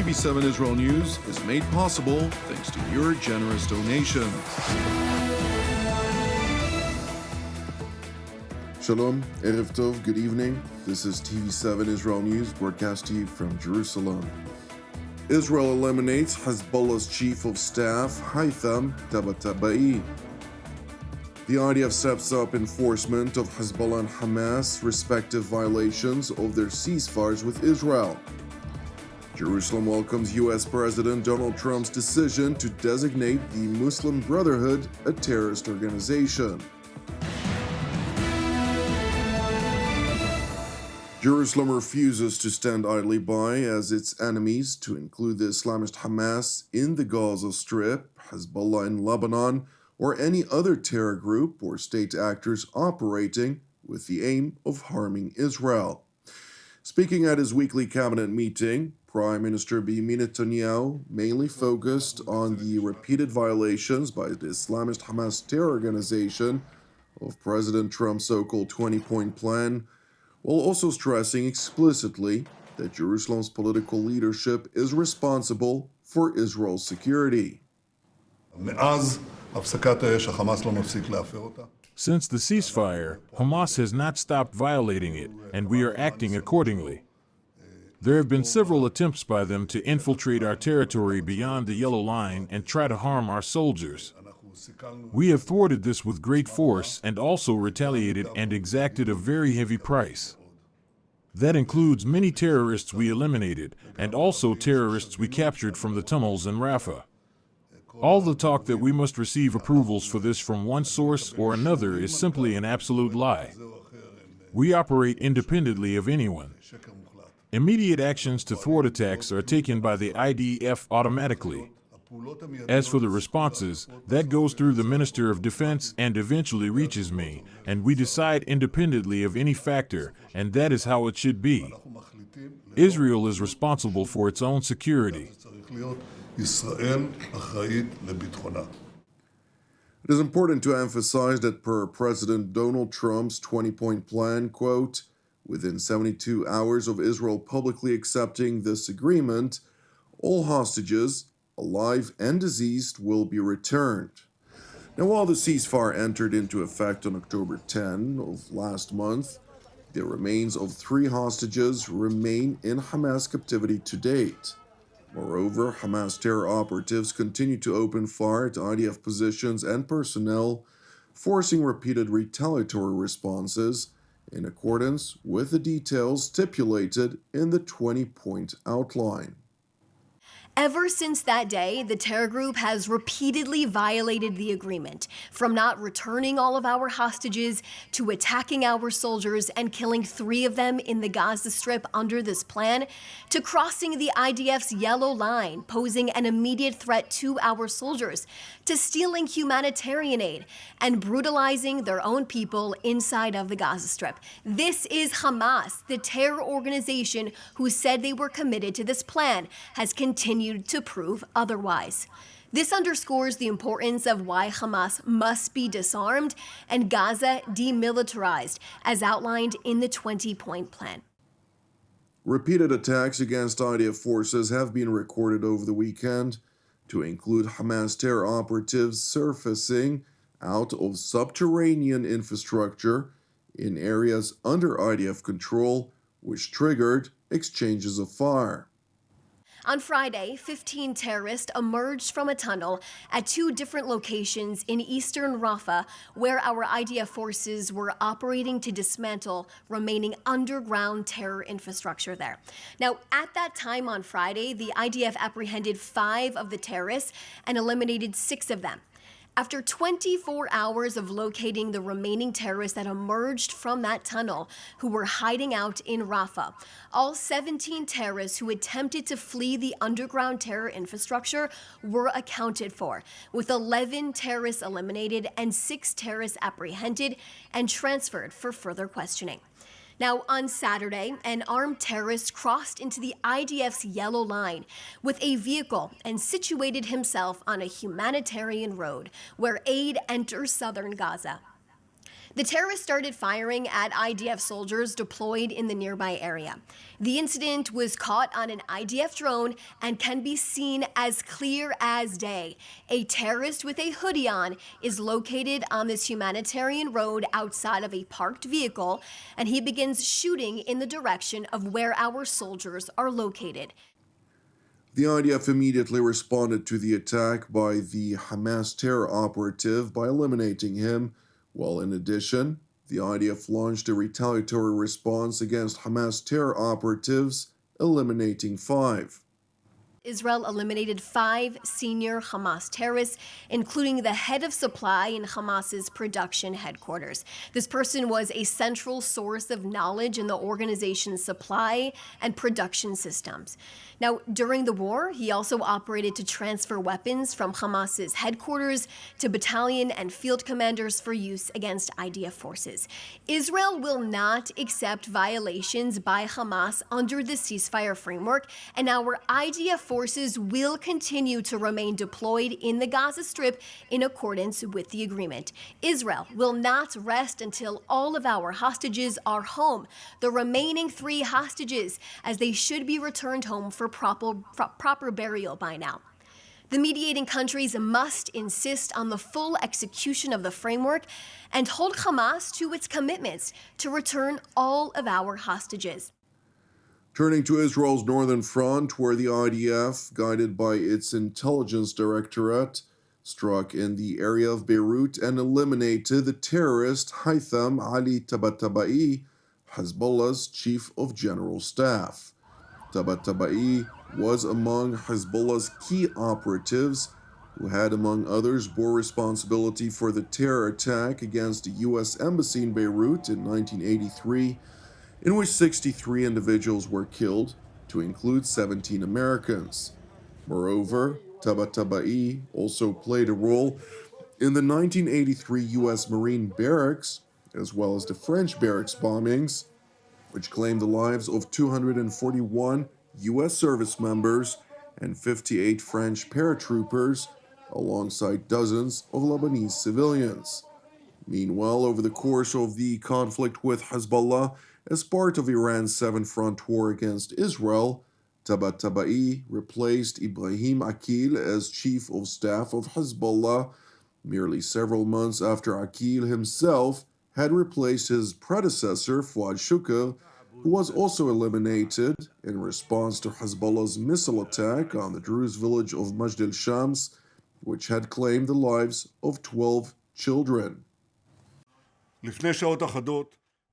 TV7 Israel News is made possible thanks to your generous donations. Shalom, Erev Tov, good evening. This is TV7 Israel News, broadcast to you from Jerusalem. Israel eliminates Hezbollah's chief of staff, Haytham Tabatabai. The IDF steps up enforcement of Hezbollah and Hamas' respective violations of their ceasefires with Israel. Jerusalem welcomes U.S. President Donald Trump's decision to designate the Muslim Brotherhood a terrorist organization. Jerusalem refuses to stand idly by as its enemies, to include the Islamist Hamas in the Gaza Strip, Hezbollah in Lebanon, or any other terror group or state actors operating with the aim of harming Israel. Speaking at his weekly cabinet meeting, Prime Minister Netanyahu mainly focused on the repeated violations by the Islamist Hamas terror organization of President Trump's so-called 20-point plan, while also stressing explicitly that Jerusalem's political leadership is responsible for Israel's security. Since the ceasefire, Hamas has not stopped violating it, and we are acting accordingly. There have been several attempts by them to infiltrate our territory beyond the yellow line and try to harm our soldiers. We have thwarted this with great force and also retaliated and exacted a very heavy price. That includes many terrorists we eliminated, and also terrorists we captured from the tunnels in Rafah. All the talk that we must receive approvals for this from one source or another is simply an absolute lie. We operate independently of anyone. Immediate actions to thwart attacks are taken by the IDF automatically. As for the responses, that goes through the Minister of Defense and eventually reaches me, and we decide independently of any factor, and that is how it should be. Israel is responsible for its own security. It is important to emphasize that per President Donald Trump's 20-point plan, quote, within 72 hours of Israel publicly accepting this agreement, all hostages, alive and deceased, will be returned. Now, while the ceasefire entered into effect on October 10 of last month, the remains of 3 hostages remain in Hamas captivity to date. Moreover, Hamas terror operatives continue to open fire at IDF positions and personnel, forcing repeated retaliatory responses in accordance with the details stipulated in the 20-point outline. Ever since that day, the terror group has repeatedly violated the agreement, from not returning all of our hostages to attacking our soldiers and killing 3 of them in the Gaza Strip under this plan, to crossing the IDF's yellow line, posing an immediate threat to our soldiers, to stealing humanitarian aid and brutalizing their own people inside of the Gaza Strip. This is Hamas, the terror organization who said they were committed to this plan, has continued to prove otherwise. This underscores the importance of why Hamas must be disarmed and Gaza demilitarized, as outlined in the 20-point plan. Repeated attacks against IDF forces have been recorded over the weekend, to include Hamas terror operatives surfacing out of subterranean infrastructure in areas under IDF control, which triggered exchanges of fire. On Friday, 15 terrorists emerged from a tunnel at 2 different locations in eastern Rafah, where our IDF forces were operating to dismantle remaining underground terror infrastructure there. Now, at that time on Friday, the IDF apprehended 5 of the terrorists and eliminated 6 of them. After 24 hours of locating the remaining terrorists that emerged from that tunnel who were hiding out in Rafah, all 17 terrorists who attempted to flee the underground terror infrastructure were accounted for, with 11 terrorists eliminated and 6 terrorists apprehended and transferred for further questioning. Now, on Saturday, an armed terrorist crossed into the IDF's yellow line with a vehicle and situated himself on a humanitarian road where aid enters southern Gaza. The terrorists started firing at IDF soldiers deployed in the nearby area. The incident was caught on an IDF drone and can be seen as clear as day. A terrorist with a hoodie on is located on this humanitarian road outside of a parked vehicle, and he begins shooting in the direction of where our soldiers are located. The IDF immediately responded to the attack by the Hamas terror operative by eliminating him, while in addition, the IDF launched a retaliatory response against Hamas terror operatives, eliminating 5. Israel eliminated 5 senior Hamas terrorists, including the head of supply in Hamas's production headquarters. This person was a central source of knowledge in the organization's supply and production systems. Now, during the war, he also operated to transfer weapons from Hamas's headquarters to battalion and field commanders for use against IDF forces. Israel will not accept violations by Hamas under the ceasefire framework, and our IDF forces will continue to remain deployed in the Gaza Strip in accordance with the agreement. Israel will not rest until all of our hostages are home, the remaining 3 hostages, as they should be returned home for proper burial by now. The mediating countries must insist on the full execution of the framework and hold Hamas to its commitments to return all of our hostages. Turning to Israel's northern front, where the IDF, guided by its intelligence directorate, struck in the area of Beirut and eliminated the terrorist Haytham Tabatabai, Hezbollah's chief of general staff. Tabatabai was among Hezbollah's key operatives, who had, among others, bore responsibility for the terror attack against the U.S. Embassy in Beirut in 1983, in which 63 individuals were killed, to include 17 Americans. Moreover, Tabatabai also played a role in the 1983 U.S. Marine barracks, as well as the French barracks bombings, which claimed the lives of 241 U.S. service members and 58 French paratroopers, alongside dozens of Lebanese civilians. Meanwhile, over the course of the conflict with Hezbollah, as part of Iran's 7-front war against Israel, Tabatabai replaced Ibrahim Aqil as chief of staff of Hezbollah, merely several months after Aqil himself had replaced his predecessor, Fuad Shukr, who was also eliminated in response to Hezbollah's missile attack on the Druze village of Majd al-Shams, which had claimed the lives of 12 children.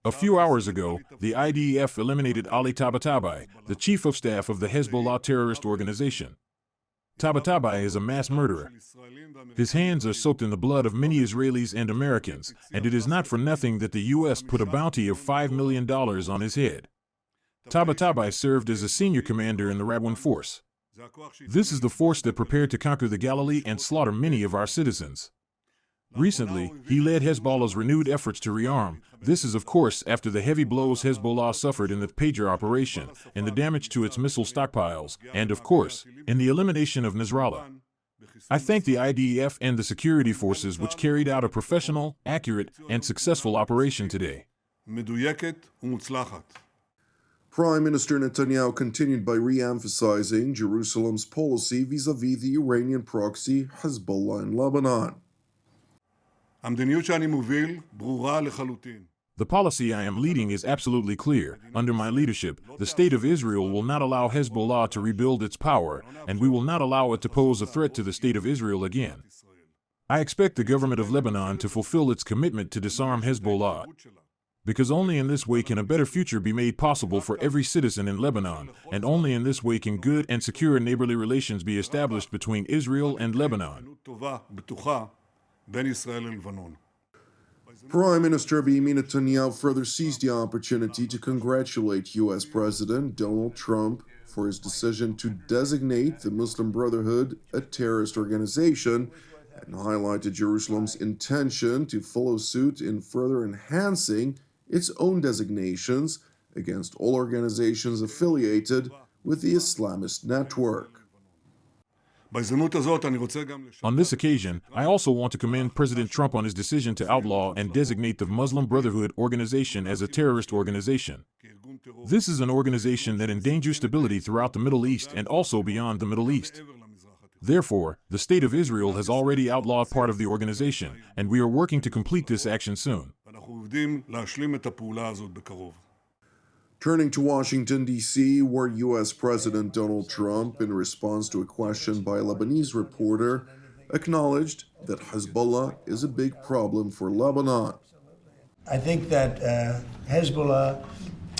A few hours ago, the IDF eliminated Ali Tabatabai, the chief of staff of the Hezbollah terrorist organization. Tabatabai is a mass murderer. His hands are soaked in the blood of many Israelis and Americans, and it is not for nothing that the U.S. put a bounty of $5 million on his head. Tabatabai served as a senior commander in the Radwan force. This is the force that prepared to conquer the Galilee and slaughter many of our citizens. Recently, he led Hezbollah's renewed efforts to rearm. This is, of course, after the heavy blows Hezbollah suffered in the Pager operation, in the damage to its missile stockpiles, and, of course, in the elimination of Nasrallah. I thank the IDF and the security forces which carried out a professional, accurate, and successful operation today. Prime Minister Netanyahu continued by re-emphasizing Jerusalem's policy vis-à-vis the Iranian proxy Hezbollah in Lebanon. The policy I am leading is absolutely clear. Under my leadership, the State of Israel will not allow Hezbollah to rebuild its power, and we will not allow it to pose a threat to the State of Israel again. I expect the government of Lebanon to fulfill its commitment to disarm Hezbollah, because only in this way can a better future be made possible for every citizen in Lebanon, and only in this way can good and secure neighborly relations be established between Israel and Lebanon. Prime Minister Benjamin Netanyahu further seized the opportunity to congratulate U.S. President Donald Trump for his decision to designate the Muslim Brotherhood a terrorist organization, and highlighted Jerusalem's intention to follow suit in further enhancing its own designations against all organizations affiliated with the Islamist network. On this occasion, I also want to commend President Trump on his decision to outlaw and designate the Muslim Brotherhood organization as a terrorist organization. This is an organization that endangers stability throughout the Middle East and also beyond the Middle East. Therefore, the State of Israel has already outlawed part of the organization, and we are working to complete this action soon. Turning to Washington, D.C., where U.S. President Donald Trump, in response to a question by a Lebanese reporter, acknowledged that Hezbollah is a big problem for Lebanon. I think that Hezbollah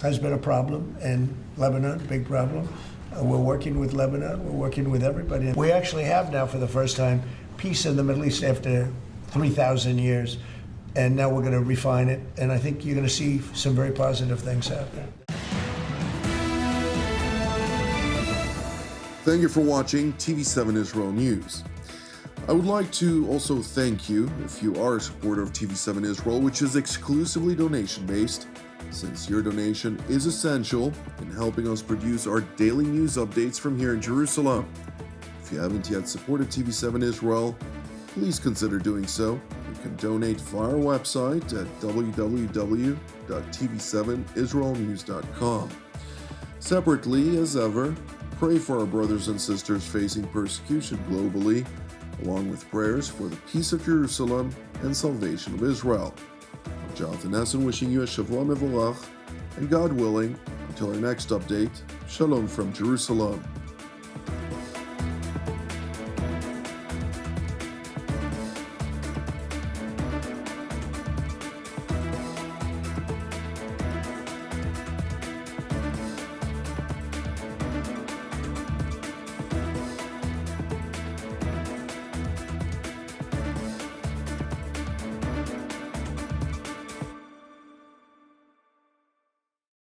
has been a problem in Lebanon, big problem. We're working with Lebanon, we're working with everybody. We actually have now, for the first time, peace in the Middle East after 3,000 years. And now we're going to refine it, and I think you're going to see some very positive things happen. Thank you for watching TV7 Israel News. I would like to also thank you if you are a supporter of TV7 Israel, which is exclusively donation-based, since your donation is essential in helping us produce our daily news updates from here in Jerusalem. If you haven't yet supported TV7 Israel, please consider doing so. You can donate via our website at www.tv7israelnews.com. Separately, as ever, pray for our brothers and sisters facing persecution globally, along with prayers for the peace of Jerusalem and salvation of Israel. I'm Jonathan Essen wishing you a Shavua Mevorach, and God willing, until our next update, Shalom from Jerusalem.